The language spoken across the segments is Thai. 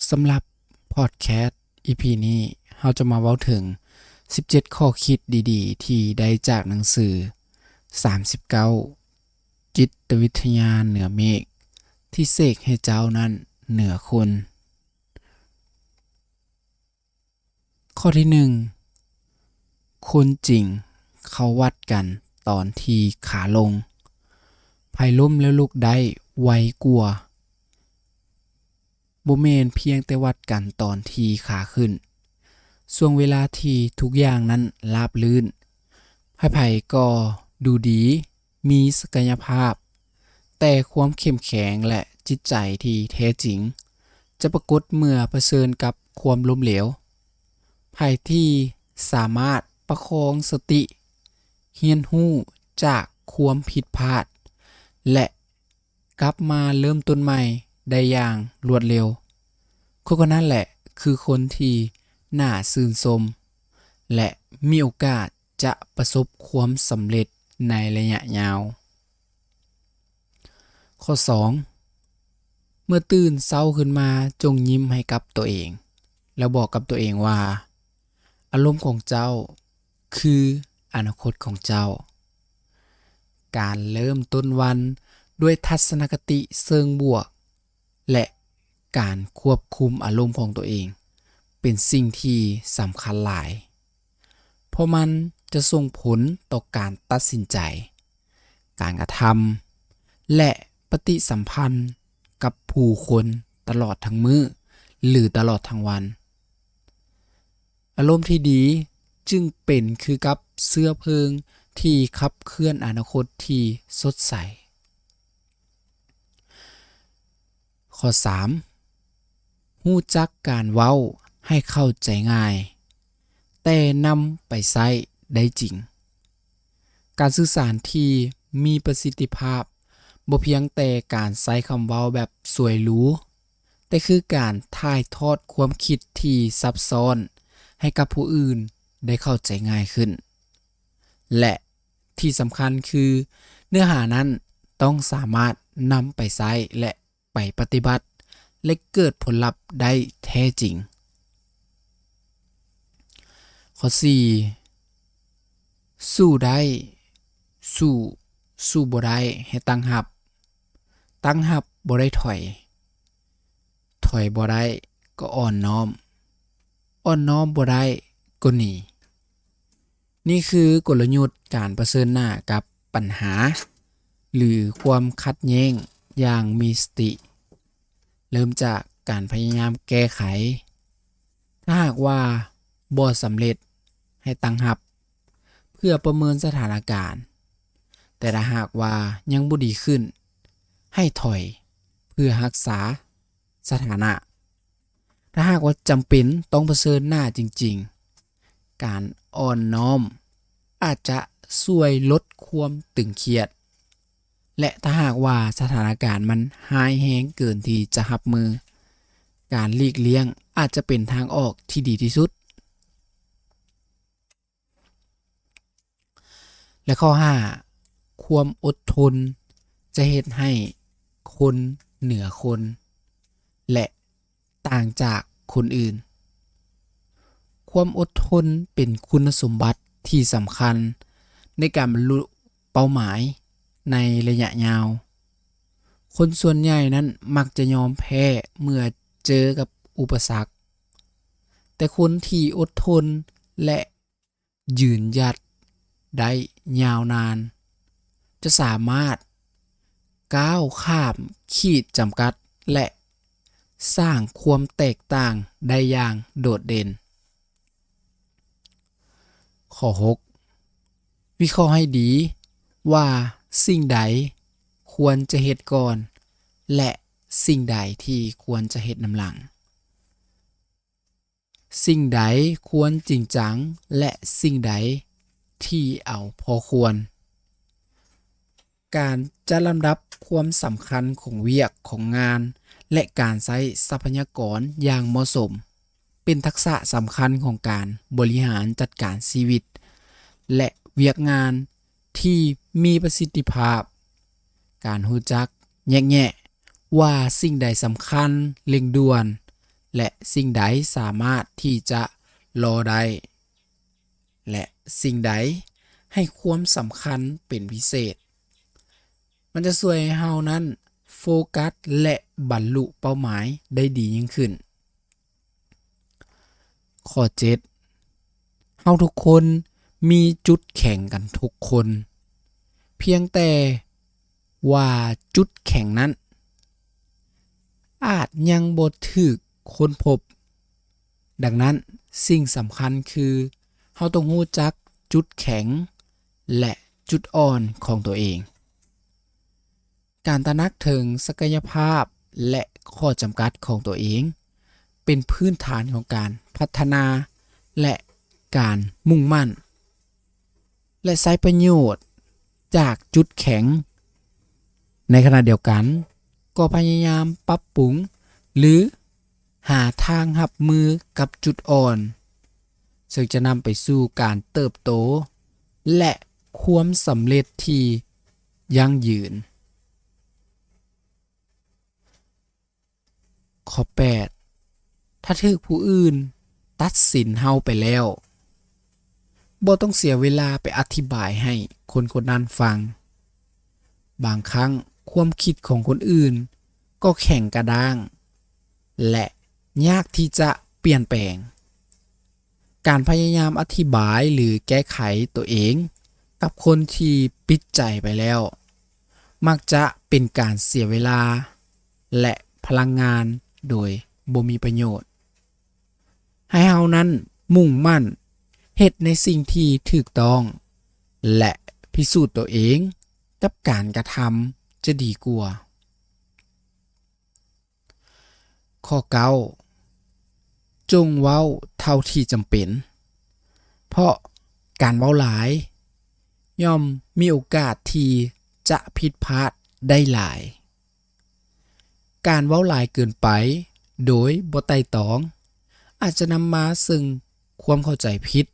สำหรับพอดแคสต์ EP นี้เราจะมาเว้าถึง17ข้อคิดดีๆที่ได้จากหนังสือ39จิตวิทยาเหนือเมฆที่เสกให้เจ้านั้นเหนือคนข้อที่1คนจริงเขาวัดกันตอนที่ขาลงภัยล้มแล้วลุกได้ไวกว่าบ่แม่นเพียงแต่วัดกันตอนที่ขาขึ้นช่วงเวลาที่ทุกอย่างนั้นราบรื่นไผๆก็ดูดีมีศักยภาพแต่ความเข้มแข็งและจิตใจที่แท้จริงจะปรากฏเมื่อเผชิญกับความล้มเหลวไผที่สามารถประคองสติเรียนรู้จากความผิดพลาดและกลับมาเริ่มต้นใหม่ได้อย่างรวดเร็วคนนั้นแหละคือคนที่น่าชื่นชมและมีโอกาสจะประสบความสำเร็จในระยะยาวข้อ2เมื่อตื่นเช้าขึ้นมาจงยิ้มให้กับตัวเองแล้วบอกกับตัวเองว่าอารมณ์ของเจ้าคืออนาคตของเจ้าการเริ่มต้นวันด้วยทัศนคติเชิงบวกและการควบคุมอารมณ์ของตัวเองเป็นสิ่งที่สำคัญหลายเพราะมันจะส่งผลต่อการตัดสินใจการกระทำและปฏิสัมพันธ์กับผู้คนตลอดทั้งมื้อหรือตลอดทั้งวันอารมณ์ที่ดีจึงเป็นคือกับเสื้อเพลิงที่ขับเคลื่อนอนาคตที่สดใสข้อ3รู้จักการเว้าให้เข้าใจง่ายแต่นำไปใช้ได้จริงการสื่อสารที่มีประสิทธิภาพบ่เพียงแต่การใช้คำเว้าแบบสวยหรูแต่คือการถ่ายทอดความคิดที่ซับซ้อนให้กับผู้อื่นได้เข้าใจง่ายขึ้นและที่สำคัญคือเนื้อหานั้นต้องสามารถนำไปใช้และไปปฏิบัติและเกิดผลลัพธ์ได้แท้จริงข้อ4สู้ได้สู้บ่ได้ให้ตั้งรับบ่ได้ถอยบ่ได้ก็อ่อนน้อมบ่ได้ก็หนีนี่คือกลยุทธ์การเผชิญหน้ากับปัญหาหรือความขัดแย้งอย่างมีสติเริ่มจากการพยายามแก้ไขถ้าหากว่าบ่สำเร็จให้ตั้งรับเพื่อประเมินสถานการณ์แต่ถ้าหากว่ายังบ่ดีขึ้นให้ถอยเพื่อรักษาสถานะถ้าหากว่าจำเป็นต้องเผชิญหน้าจริงๆการอ่อนน้อมอาจจะช่วยลดความตึงเครียดและถ้าหากว่าสถานการณ์มันร้ายแรงเกินที่จะรับมือการหลีกเลี่ยงอาจจะเป็นทางออกที่ดีที่สุดและข้อ5ความอดทนจะเฮ็ดให้คนเหนือคนและต่างจากคนอื่นความอดทนเป็นคุณสมบัติที่สำคัญในการบรรลุเป้าหมายในระยะยาวคนส่วนใหญ่นั้นมักจะยอมแพ้เมื่อเจอกับอุปสรรคแต่คนที่อดทนและยืนหยัดได้ยาวนานจะสามารถก้าวข้ามขีดจำกัดและสร้างความแตกต่างได้อย่างโดดเด่นข้อ6วิเคราะห์ให้ดีว่าสิ่งใดควรจะเฮ็ดก่อนและสิ่งใดที่ควรจะเฮ็ดนำหลังสิ่งใดควรจริงจังและสิ่งใดที่เอาพอควรการจัดลำดับความสำคัญของเวียกของงานและการใช้ทรัพยากรอย่างเหมาะสมเป็นทักษะสำคัญของการบริหารจัดการชีวิตและเวียกงานที่มีประสิทธิภาพการรู้จักแยกแยะว่าสิ่งใดสำคัญเร่งด่วน และสิ่งใดสามารถที่จะรอได้และสิ่งใดให้ความสำคัญเป็นพิเศษมันจะช่วยให้เฮานั้นโฟกัสและบรรลุเป้าหมายได้ดียิ่งขึ้นข้อ7เฮาทุกคนมีจุดแข็งกันทุกคนเพียงแต่ว่าจุดแข็งนั้นอาจยังบ่ถูกค้นพบดังนั้นสิ่งสำคัญคือเฮาต้องรู้จักจุดแข็งและจุดอ่อนของตัวเองการตระหนักถึงศักยภาพและข้อจำกัดของตัวเองเป็นพื้นฐานของการพัฒนาและการมุ่งมั่นและใช้ประโยชน์จากจุดแข็งในขณะเดียวกันก็พยายามปรับปรุงหรือหาทางรับมือกับจุดอ่อนซึ่งจะนำไปสู่การเติบโตและความสำเร็จที่ยั่งยืนข้อ8ถ้าถูกผู้อื่นตัดสินเฮาไปแล้วบ่ต้องเสียเวลาไปอธิบายให้คนคนนั้นฟังบางครั้งความคิดของคนอื่นก็แข็งกระด้างและยากที่จะเปลี่ยนแปลงการพยายามอธิบายหรือแก้ไขตัวเองกับคนที่ปิดใจไปแล้วมักจะเป็นการเสียเวลาและพลังงานโดยบ่มีประโยชน์ให้เฮานั้นมุ่งมั่นเฮ็ดในสิ่งที่ถูกต้องและพิสูจน์ตัวเองกับการกระทำจะดีกว่าข้อ9จงเว้าเท่าที่จำเป็นเพราะการเว้าหลายย่อมมีโอกาสที่จะผิดพลาดได้หลายการเว้าหลายเกินไปโดยบ่ไต่ตองอาจจะนำมาซึ่งความเข้าใจผิด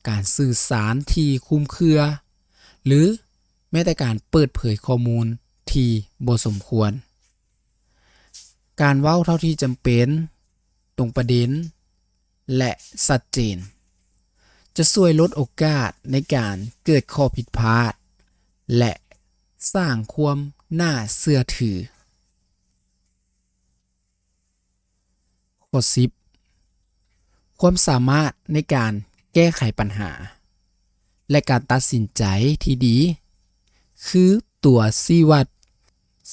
การสื่อสารที่คลุมเครือหรือแม้แต่การเปิดเผยข้อมูลที่บ่สมควรการเว้าเท่าที่จำเป็นตรงประเด็นและชัดเจนจะช่วยลดโอกาสในการเกิดข้อผิดพลาดและสร้างความน่าเชื่อถือข้อ10ความสามารถในการแก้ไขปัญหาและการตัดสินใจที่ดีคือตัวชี้วัด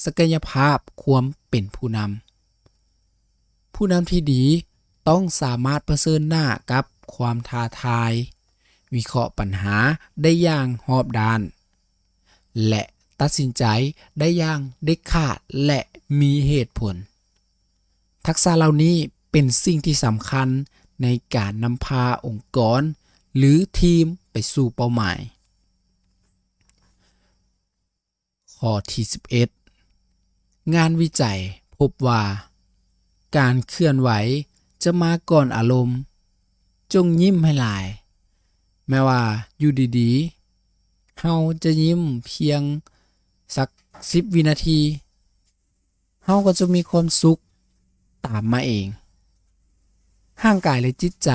ศักยภาพความเป็นผู้นำที่ดีต้องสามารถเผชิญหน้ากับความท้าทายวิเคราะห์ปัญหาได้อย่างรอบด้านและตัดสินใจได้อย่างเด็ดขาดและมีเหตุผลทักษะเหล่านี้เป็นสิ่งที่สำคัญในการนำพาองค์กรหรือทีมไปสู่เป้าหมายข้อที่11งานวิจัยพบว่าการเคลื่อนไหวจะมาก่อนอารมณ์จงยิ้มให้หลายแม้ว่าอยู่ดีๆเฮาจะยิ้มเพียงสัก10วินาทีเฮาก็จะมีความสุขตามมาเองร่างกายและจิตใจ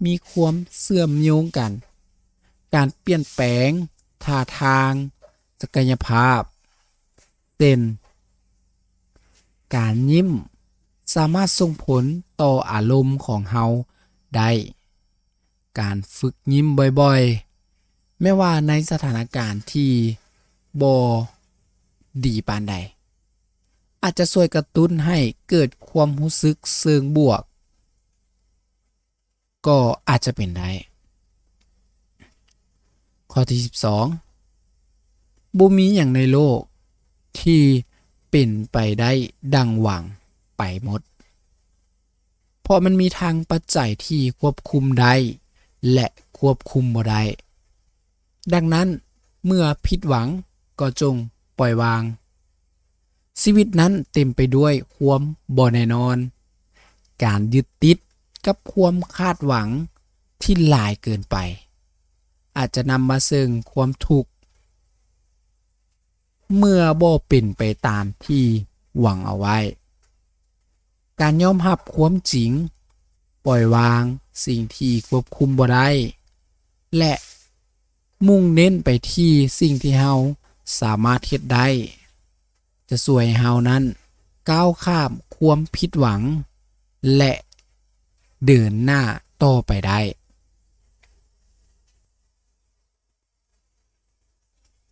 มีความเชื่อมโยงกันการเปลี่ยนแปลงท่าทางศักยภาพเช่นการยิ้มสามารถส่งผลต่ออารมณ์ของเฮาได้การฝึกยิ้มบ่อยๆไม่ว่าในสถานการณ์ที่บ่ดีปานใดอาจจะช่วยกระตุ้นให้เกิดความรู้สึกเชิงบวกก็อาจจะเป็นได้ข้อที่12บ่มีหยังในโลกที่เป็นไปได้ดังหวังไปหมดเพราะมันมีทางปัจจัยที่ควบคุมได้และควบคุมบ่ได้ดังนั้นเมื่อผิดหวังก็จงปล่อยวางชีวิตนั้นเต็มไปด้วยความบ่แน่นอนการยึดติดกับความคาดหวังที่หลายเกินไปอาจจะนำมาซึ่งความทุกข์เมื่อบ่เป็นไปตามที่หวังเอาไว้ การยอมรับความจริงปล่อยวางสิ่งที่ควบคุมบ่ได้และมุ่งเน้นไปที่สิ่งที่เฮาสามารถเฮ็ดได้จะช่วยให้เฮานั้นก้าวข้ามความผิดหวังและเดินหน้าต่อไปได้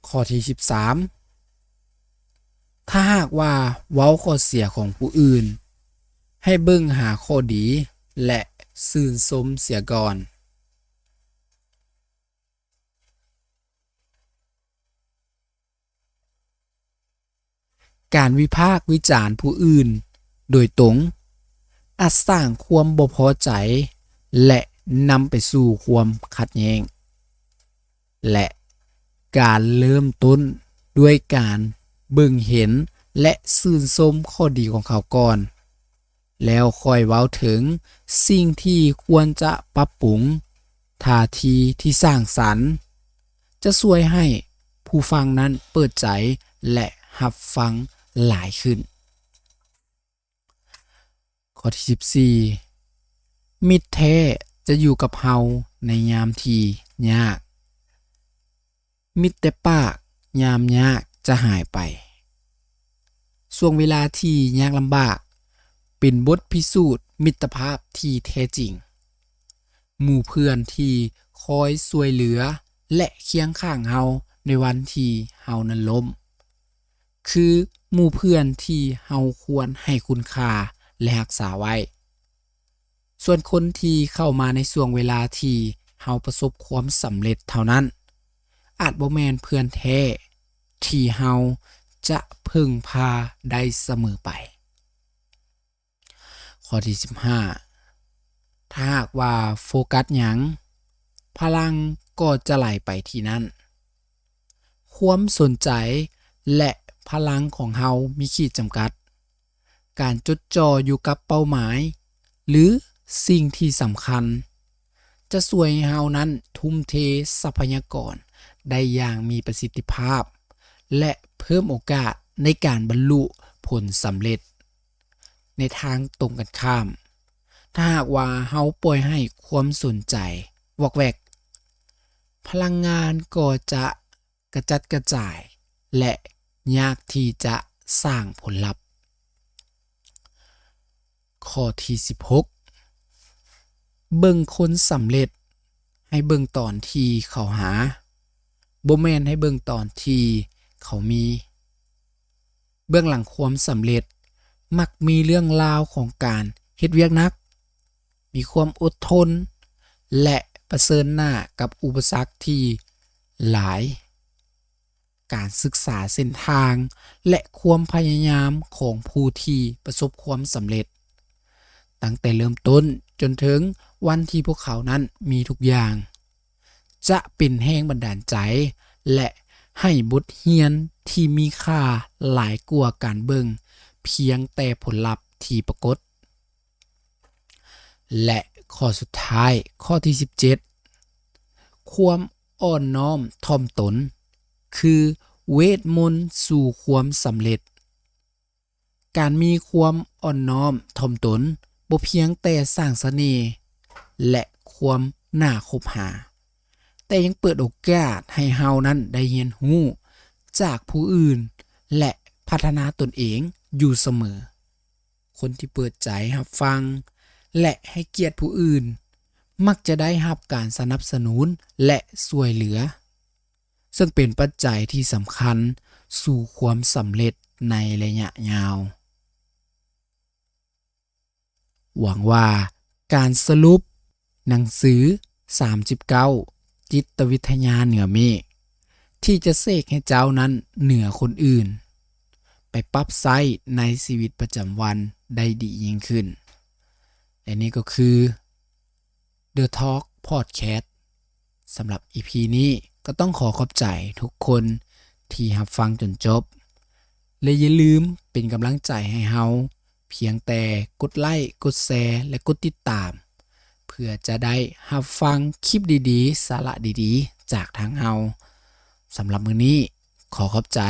ข้อที่13ถ้าหากว่าเว้าข้อเสียของผู้อื่นให้เบิ่งหาข้อดีและชื่นชมเสียก่อนการวิพากษ์วิจารณ์ผู้อื่นโดยตรงอาจสร้างความบ่พอใจและนำไปสู่ความขัดแย้งและการเริ่มต้นด้วยการเบิ่งเห็นและชื่นชมข้อดีของเขาก่อนแล้วค่อยเว้าถึงสิ่งที่ควรจะปรับปรุงท่าทีที่สร้างสรรค์จะช่วยให้ผู้ฟังนั้นเปิดใจและรับฟังหลายขึ้นข้อที่14มิตรแท้จะอยู่กับเฮาในยามที่ยากมิตรแต่ปากยามยากจะหายไปช่วงเวลาที่ยากลำบากเป็นบทพิสูจน์มิตรภาพที่แท้จริงหมู่เพื่อนที่คอยช่วยเหลือและเคียงข้างเฮาในวันที่เฮานั้นล้มคือหมู่เพื่อนที่เฮาควรให้คุณค่าและรักษาไว้ส่วนคนที่เข้ามาในช่วงเวลาที่เฮาประสบความสำเร็จเท่านั้นอาจบ่แม่นเพื่อนแท้ที่เฮาจะพึ่งพาได้เสมอไปข้อที่15ถ้าหากว่าโฟกัสหยังพลังก็จะไหลไปที่นั่นความสนใจและพลังของเฮามีขีดจำกัดการจดจ่ออยู่กับเป้าหมายหรือสิ่งที่สำคัญจะช่วยให้เฮานั้นทุ่มเททรัพยากรได้อย่างมีประสิทธิภาพและเพิ่มโอกาสในการบรรลุผลสำเร็จในทางตรงกันข้ามถ้าหากว่าเฮาปล่อยให้ความสนใจวอกแวกพลังงานก็จะกระจัดกระจายและยากที่จะสร้างผลลัพธ์ข้อที่16เบิ่งคนสำเร็จให้เบิ่งตอนที่เขาหาบ่แม่นให้เบิ่งตอนที่เขามีเบื้องหลังความสำเร็จมักมีเรื่องราวของการเฮ็ดเวียกหนักมีความอดทนและเผชิญหน้ากับอุปสรรคที่หลายการศึกษาเส้นทางและความพยายามของผู้ที่ประสบความสำเร็จตั้งแต่เริ่มต้นจนถึงวันที่พวกเขานั้นมีทุกอย่างจะเป็นแรงบันดาลใจและให้บทเรียนที่มีค่าหลายกว่าการเบิ่งเพียงแต่ผลลัพธ์ที่ปรากฏและข้อสุดท้ายข้อที่17ความอ่อนน้อมถ่อมตนคือเวทมนต์สู่ความสำเร็จการมีความอ่อนน้อมถ่อมตนบ่เพียงแต่สร้างเสน่ห์และความน่าคบหาแต่ยังเปิดโอกาสให้เฮานั้นได้เรียนรู้จากผู้อื่นและพัฒนาตนเองอยู่เสมอคนที่เปิดใจรับฟังและให้เกียรติผู้อื่นมักจะได้รับการสนับสนุนและช่วยเหลือซึ่งเป็นปัจจัยที่สำคัญสู่ความสำเร็จในระยะยาวหวังว่าการสรุปหนังสือ39จิตวิทยาเหนือเมฆที่จะเสกให้เจ้านั้นเหนือคนอื่นไปปรับใช้ในชีวิตประจำวันได้ดียิ่งขึ้นและนี่ก็คือ The Talk Podcast สำหรับ EP นี้ก็ต้องขอบใจทุกคนที่รับฟังจนจบและอย่าลืมเป็นกำลังใจให้เฮาเพียงแต่กดไลค์กดแชร์และกดติดตามเพื่อจะได้รับฟังคลิปดีๆสาระดีๆจากทางเฮาสำหรับมื้อนี้ขอบใจ